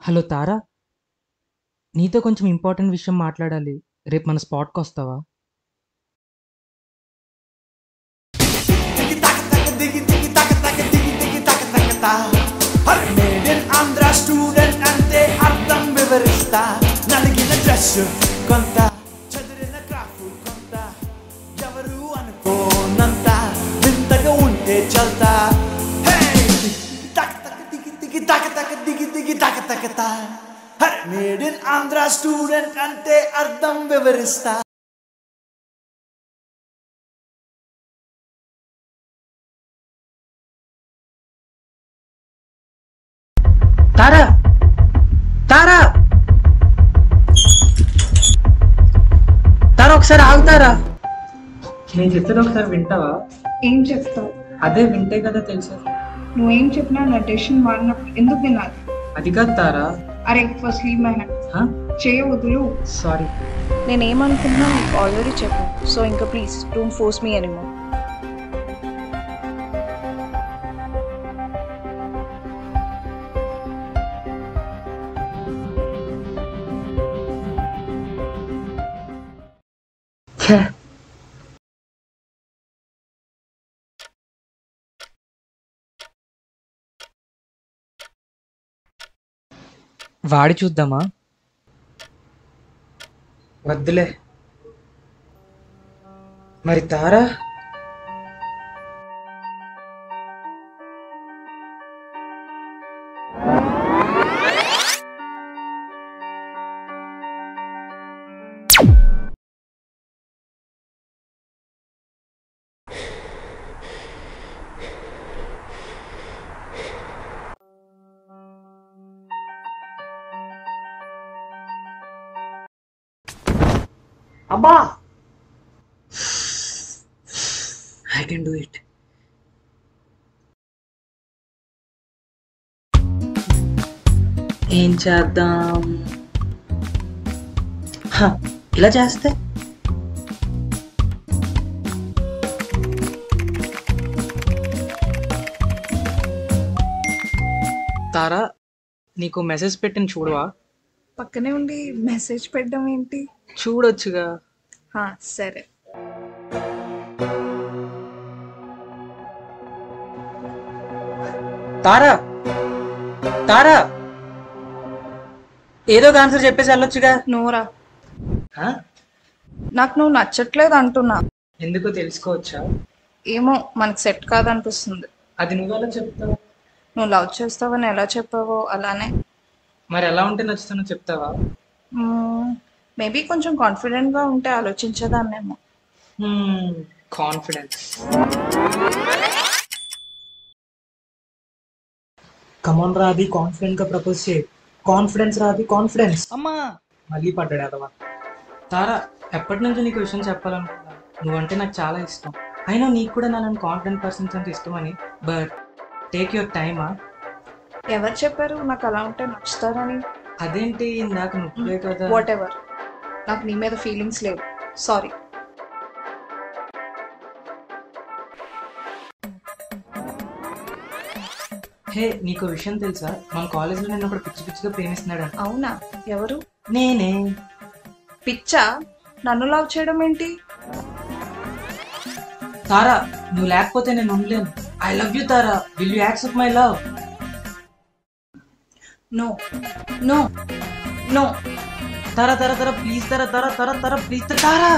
Hello తారా, నీతో కొంచెం important విషయం మాట్లాడాలి. రేపు మన స్పాట్కి వస్తావా? ఆంధ్ర స్టూడెంట్ అంటే అర్థం వివరిస్తా. నలిగిన డ్రెస్ కొంత, చదిరిన క్రాఫ్ కొంత, ఎవరు అనుకోనంత వింతగా ఉంటే చల్తా. మేడ్ ఇన్ ఆంధ్ర స్టూడెంట్ అంటే అర్థం వివరిస్తా. తారా, తారా, తారా ఒకసారి ఆగుతారా? నేను చెప్పేది ఒకసారి వింటావా? ఏం చెప్తావు? అదే వింటే కదా తెలుసు. నువ్వేం చెప్పినా నా డెసిషన్ వాడినప్పుడు ఎందుకు వినాలి? అది కాదు తారా. అరే ఫస్ట్ లీవ్ మై హ్యాండ్. చేయ వదులు. సారీ. నేనేమనుకున్నా నీకు ఆల్రెడీ చెప్పు. సో ఇంకా please don't force me anymore. వాడి చూద్దామా? వద్దులే. మరి తారా? అబ్బా, I can do it. ఏం చేద్దాం? ఇలా చేస్తే తారా, నీకు మెసేజ్ పెట్టిన చూడవా? పక్కనే ఉండి మెసేజ్ పెట్టడం ఏంటి? చూడొచ్చుగా. సరే. తారా, తారా, ఏదో ఒక ఆన్సర్ చెప్పేసి వెళ్ళొచ్చుగా. నోరా, నాకు నువ్వు నచ్చట్లేదు అంటున్నా. ఎందుకో తెలుసుకోవచ్చా? ఏమో, మనకు సెట్ కాదనిపిస్తుంది. అది నువ్వెలా చెప్తావు? నువ్వు లవ్ చేస్తావని ఎలా చెప్పావో అలానే. మరి ఎలా ఉంటే నచ్చుతానో చెప్తావా? మేబీ కొంచెం కాన్ఫిడెంట్గా ఉంటే ఆలోచించేదాన్నేమో. కాన్ఫిడెన్స్. కమాన్ రాది, కాన్ఫిడెంట్ గా ప్రపోజ్ చేయి. కాన్ఫిడెన్స్ రాది, కాన్ఫిడెన్స్. అమ్మా, మళ్ళీ పడ్డాడు అదవా. తారా, ఎప్పటి నుంచో నీకు విషయం చెప్పాలనుకున్నాను. నువ్వంటే నాకు చాలా ఇష్టం. అయినా నీకు కూడా నన్ను కాన్ఫిడెంట్ పర్సన్స్ అంటే ఇష్టమని. బట్ టేక్ యువర్ టైమా. ఎవరు చెప్పారు నాకు అలా ఉంటే నచ్చుతారని? అదేంటి, ఇందాక నువ్వే కదా. వాట్ ఎవర్, నాకు నీ మీద ఫీలింగ్స్ లేవు. సారీ. హే, నీకు విషయం తెలుసా? మన కాలేజ్లో నేను ఒకటి పిచ్చి పిచ్చిగా ప్రేమిస్తున్నాడు. అవునా? ఎవరు? నేనే. పిచ్చా? నన్ను లవ్ చేయడం ఏంటి? తారా, నువ్వు లేకపోతే నేను ఉండలేను. I love you Tara. Will you accept my love? No no no. Tara, Tara, Tara, please Tara, Tara, Tara, Tara, please Tara.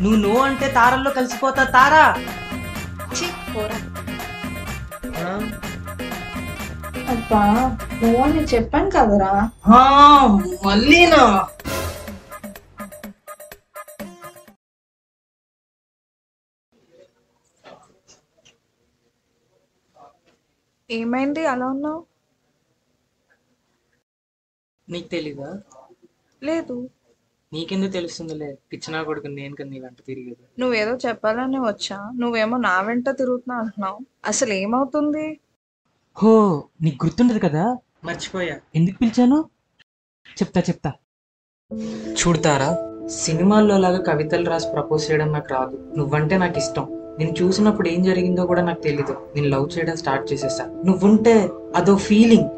నువ్వు నో అంటే తారల్లో కలిసిపోతా తారా. అబ్బా, నువ్వు నేను చెప్పాను కదరా. మళ్ళీనా? ఏమైంది అలా ఉన్నావు? నీకు తెలీదా? లేదు. నీకెందుకు తెలుస్తుందిలే, పిచ్చినా కొడుకు నేను కదా నీ వెంట తిరిగేది. నువ్వేదో చెప్పాలని వచ్చా, నువ్వేమో నా వెంట తిరుగుతున్నా అంటున్నావు. అసలు ఏమవుతుంది? హో, నీకు గుర్తుండదు కదా? మర్చిపోయా. ఎందుకు పిలిచాను చెప్తా. చూడతారా, సినిమాల్లో లాగా కవితలు రాసి ప్రపోజ్ చేయడం నాకు రాదు. నువ్వంటే నాకు ఇష్టం. నేను చూసినప్పుడు ఏం జరిగిందో కూడా నాకు తెలీదు. నేను లవ్ చేయడం స్టార్ట్ చేసేసా. నువ్వుంటే అదో ఫీలింగ్.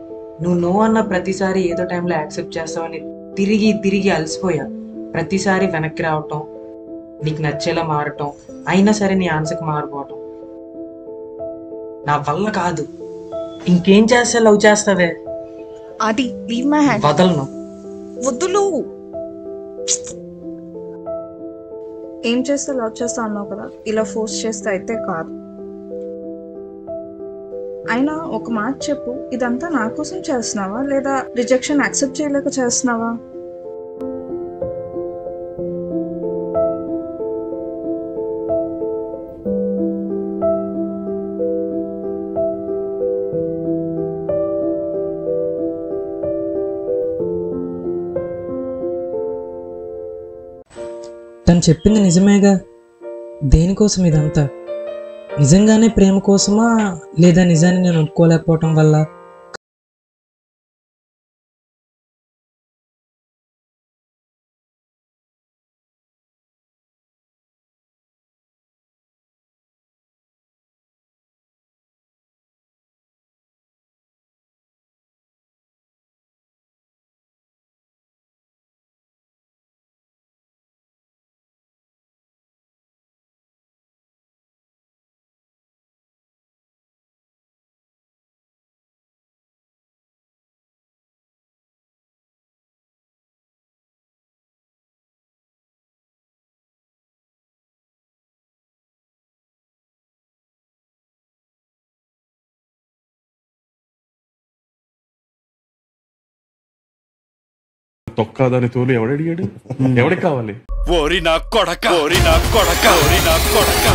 నువ్వు నో అన్న ప్రతిసారి ఏదో టైంలో యాక్సెప్ట్ చేస్తావని తిరిగి తిరిగి అలసిపోయా. ప్రతిసారి వెనక్కి రావటం, నీకు నచ్చేలా మారటం, అయినా సరే నీ ఆన్సర్కి మారిపోవటం నా వల్ల కాదు. ఇంకేం చేస్తా లవ్ చేస్తావే? ఆది లీవ్ మై హ్యాండ్. వదలను. వద్దులు. ఏం చేస్తే లవ్ చేస్తా అన్నావు కదా, ఇలా ఫోర్స్ చేస్తే అయితే కాదు. అయినా ఒక మాట చెప్పు, ఇదంతా నా కోసం చేస్తున్నావా లేదా రిజెక్షన్ యాక్సెప్ట్ చేయలేక చేస్తున్నావా? తను చెప్పింది నిజమేగా. దేనికోసం ఇదంతా? నిజంగానే ప్రేమ కోసమా లేదా నిజాన్ని నేను ఒప్పుకోలేకపోవటం వల్ల? తొక్కాదని తోలు ఎవడడిగాడు? ఎవడికి కావాలి? ఓరి నా కొడక, ఓరి నా కొడక, ఓరి నా కొడక.